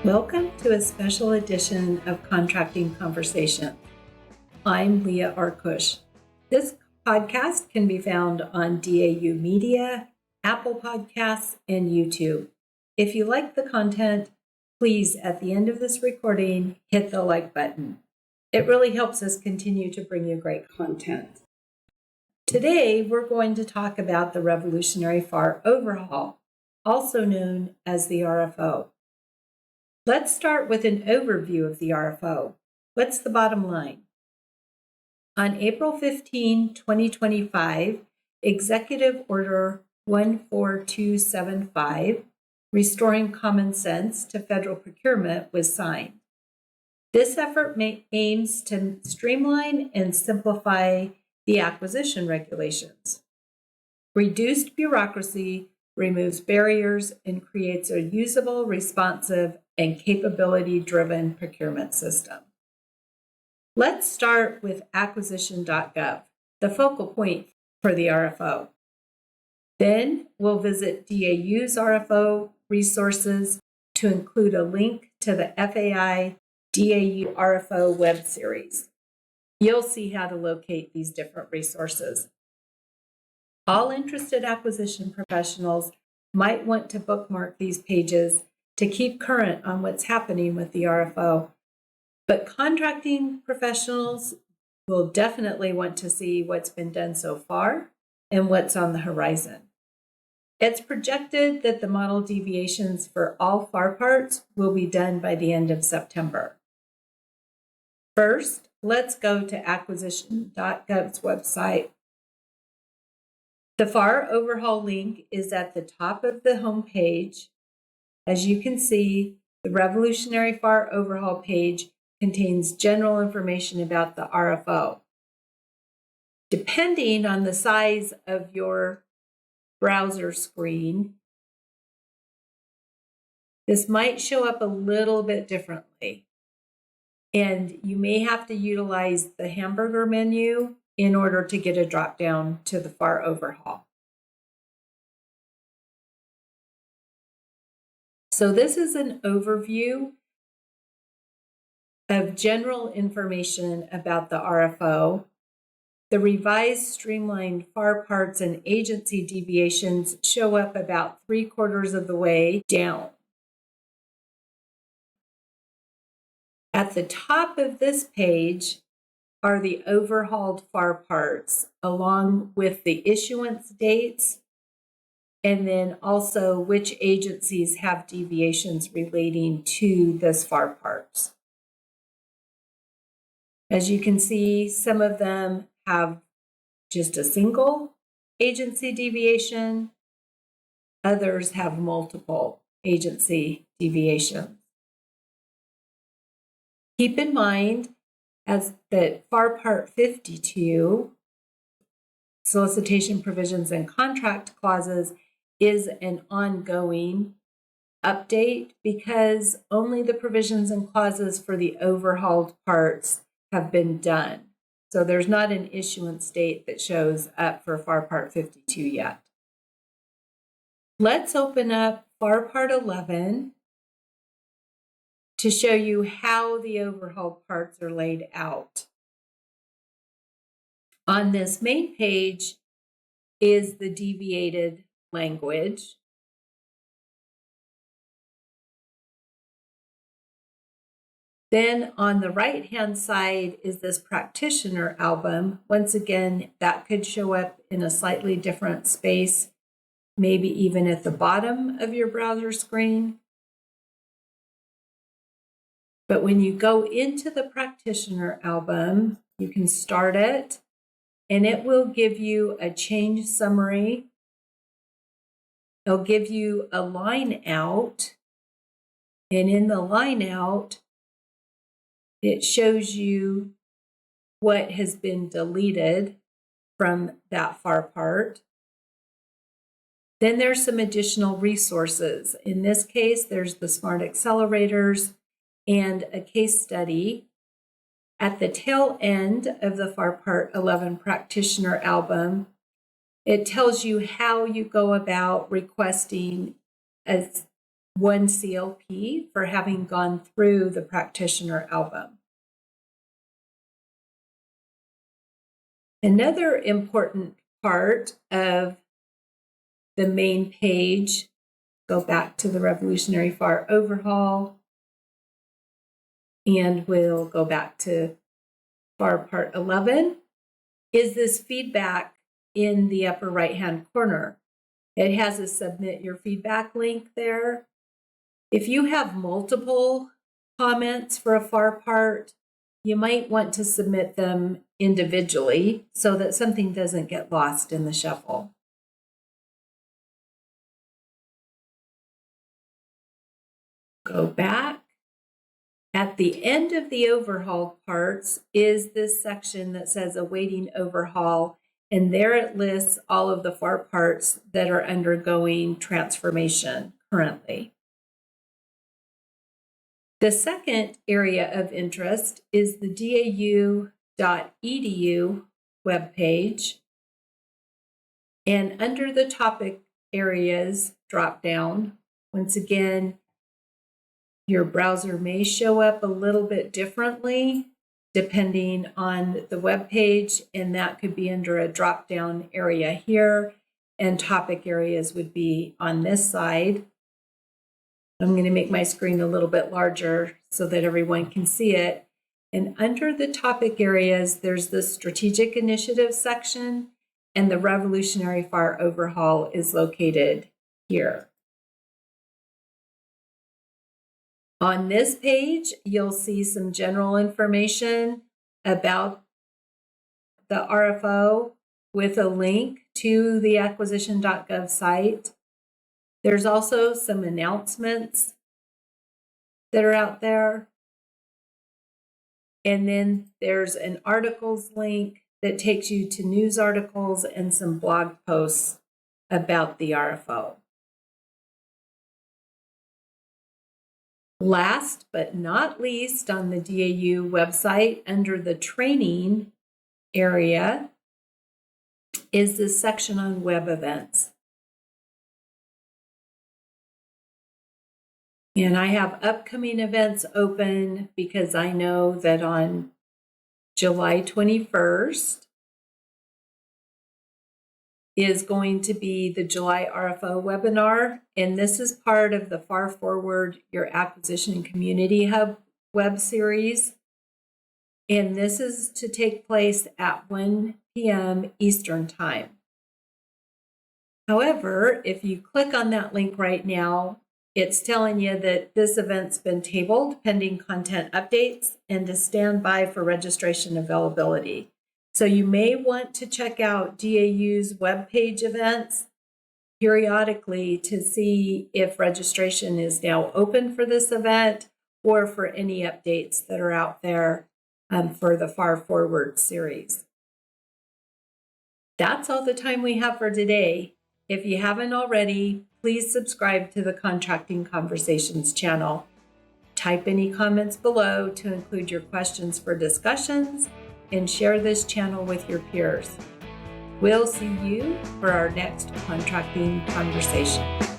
Welcome to a special edition of Contracting Conversation. I'm Leah Arkush. This podcast can be found on DAU Media, Apple Podcasts, and YouTube. If you like the content, please, at the end of this recording, hit the like button. It really helps us continue to bring you great content. Today, we're going to talk about the Revolutionary FAR Overhaul, also known as the RFO. Let's start with an overview of the RFO. What's the bottom line? On April 15, 2025, Executive Order 14275, Restoring Common Sense to Federal Procurement, was signed. This effort aims to streamline and simplify the acquisition regulations. Reduced bureaucracy removes barriers and creates a usable, responsive, and capability-driven procurement system. Let's start with Acquisition.gov, the focal point for the RFO. Then we'll visit DAU's RFO resources to include a link to the FAI DAU RFO web series. You'll see how to locate these different resources. All interested acquisition professionals might want to bookmark these pages to keep current on what's happening with the RFO. But contracting professionals will definitely want to see what's been done so far and what's on the horizon. It's projected that the model deviations for all FAR parts will be done by the end of September. First, let's go to Acquisition.gov's website. The FAR Overhaul link is at the top of the home page. As you can see, the Revolutionary FAR Overhaul page contains general information about the RFO. Depending on the size of your browser screen, this might show up a little bit differently. And you may have to utilize the hamburger menu in order to get a drop down to the FAR Overhaul. So this is an overview of general information about the RFO. The revised streamlined FAR parts and agency deviations show up about 3/4 of the way down. At the top of this page are the overhauled FAR parts, along with the issuance dates, and then also which agencies have deviations relating to this FAR parts. As you can see, some of them have just a single agency deviation. Others have multiple agency deviations. Keep in mind that FAR Part 52, Solicitation Provisions and Contract Clauses, is an ongoing update because only the provisions and clauses for the overhauled parts have been done. So there's not an issuance date that shows up for FAR Part 52 yet. Let's open up FAR Part 11 to show you how the overhauled parts are laid out. On this main page is the deviated language. Then on the right-hand side is this Practitioner album. Once again, that could show up in a slightly different space, maybe even at the bottom of your browser screen. But when you go into the Practitioner album, you can start it, and it will give you a change summary. It'll give you a line out, and in the line out, it shows you what has been deleted from that FAR part. Then there's some additional resources. In this case, there's the Smart Accelerators and a case study. At the tail end of the FAR Part 11 Practitioner album, it tells you how you go about requesting a 1 CLP for having gone through the Practitioner album. Another important part of the main page, go back to the Revolutionary FAR Overhaul, and we'll go back to FAR Part 11, is this feedback in the upper right-hand corner. It has a Submit Your Feedback link there. If you have multiple comments for a FAR part, you might want to submit them individually so that something doesn't get lost in the shuffle. Go back. At the end of the overhaul parts is this section that says Awaiting Overhaul, and there it lists all of the FAR parts that are undergoing transformation currently. The second area of interest is the DAU.edu webpage. And under the topic areas drop down, once again, your browser may show up a little bit differently depending on the web page, and that could be under a drop down area here, and topic areas would be on this side. I'm going to make my screen a little bit larger so that everyone can see it. And under the topic areas, there's the Strategic Initiative section, and the Revolutionary FAR Overhaul is located here. On this page, you'll see some general information about the RFO with a link to the Acquisition.gov site. There's also some announcements that are out there. And then there's an articles link that takes you to news articles and some blog posts about the RFO. Last but not least, on the DAU website, under the training area, is this section on web events. And I have upcoming events open because I know that on July 21st is going to be the July RFO webinar. And this is part of the FAR Forward Your Acquisition and Community Hub web series. And this is to take place at 1 p.m. Eastern Time. However, if you click on that link right now, it's telling you that this event's been tabled pending content updates and to stand by for registration availability. So you may want to check out DAU's webpage events periodically to see if registration is now open for this event or for any updates that are out there for the FAR Forward series. That's all the time we have for today. If you haven't already, please subscribe to the Contracting Conversations channel. Type any comments below to include your questions for discussions, and share this channel with your peers. We'll see you for our next contracting conversation.